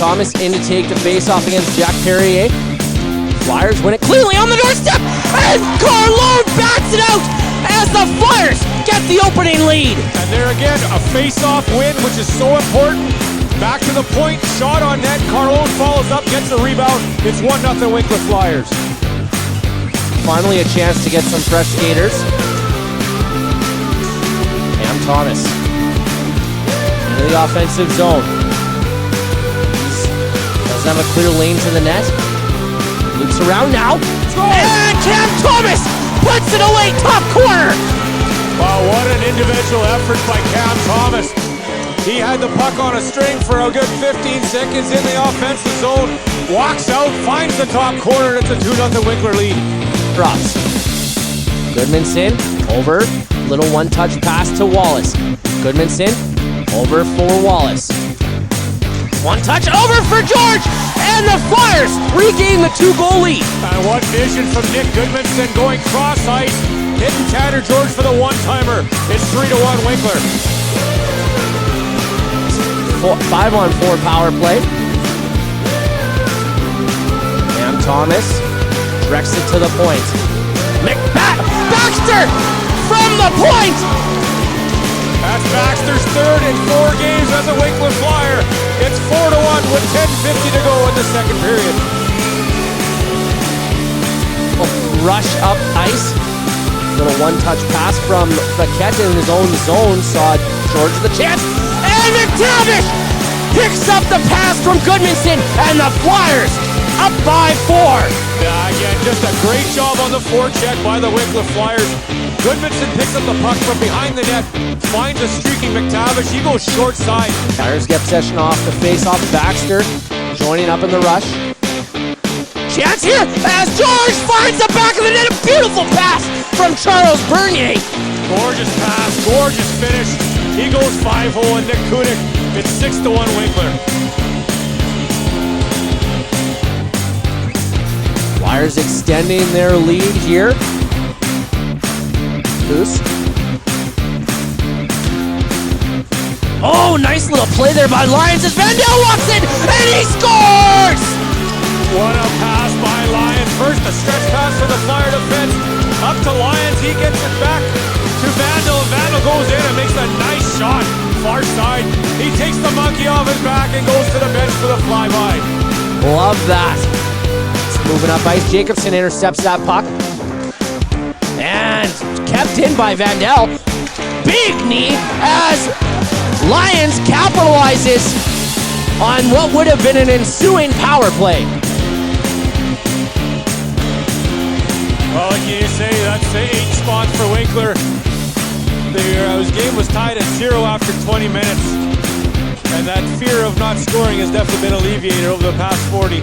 Thomas in to take the face-off against Jack Perrier. Flyers win it cleanly on the doorstep, and Carlone bats it out as the Flyers get the opening lead. And there again, a face-off win, which is so important. Back to the point, shot on net, Carlone follows up, gets the rebound. It's 1-0 Winkler Flyers. Finally a chance to get some fresh skaters. Cam Thomas into the offensive zone. Doesn't have a clear lane to the net. Loops around now. And Cam Thomas puts it away, top corner. Wow, what an individual effort by Cam Thomas. He had the puck on a string for a good 15 seconds in the offensive zone. Walks out, finds the top corner, and it's a 2-0 Winkler lead. Drops. Goodmanson over. Little one-touch pass to Wallace. Goodmanson over for Wallace. One touch over for George, and the Flyers regain the 2-goal lead. And what vision from Nick Goodmanson going cross ice, hitting Tanner George for the one-timer. It's 3-1 Winkler. 5-on-4 power play. Cam Thomas directs it to the point. Baxter from the point. That's Baxter's third in 4 games as a Winkler Flyer. It's 4-1 with 10:50 to go in the second period. Rush up ice. Little one-touch pass from Paquette in his own zone. Saw George the chance. And McTavish picks up the pass from Goodmanson, and the Flyers up by 4. Again, just a great job on the forecheck by the Winkler Flyers. Goodmanson picks up the puck from behind the net, finds a streaking McTavish. He goes short side. Flyers get possession off the face-off. Baxter joining up in the rush. Chance here as George finds the back of the net. A beautiful pass from Charles Bernier. Gorgeous pass, gorgeous finish. He goes 5-0 and Nick Kudik. It's 6-1 Winkler. Flyers extending their lead here. Goose. Oh, nice little play there by Lyons as Vandal walks in and he scores! What a pass by Lyons. First a stretch pass for the Flyer defense. Up to Lyons, he gets it back to Vandal. Vandal goes in and makes a nice shot. Far side. He takes the monkey off his back and goes to the bench for the flyby. Love that. Moving up ice, Jacobson intercepts that puck. And kept in by Vandal. Big knee as Lyons capitalizes on what would have been an ensuing power play. Well, like you say, that's 8 spots for Winkler. The game was tied at 0 after 20 minutes. And that fear of not scoring has definitely been alleviated over the past 40.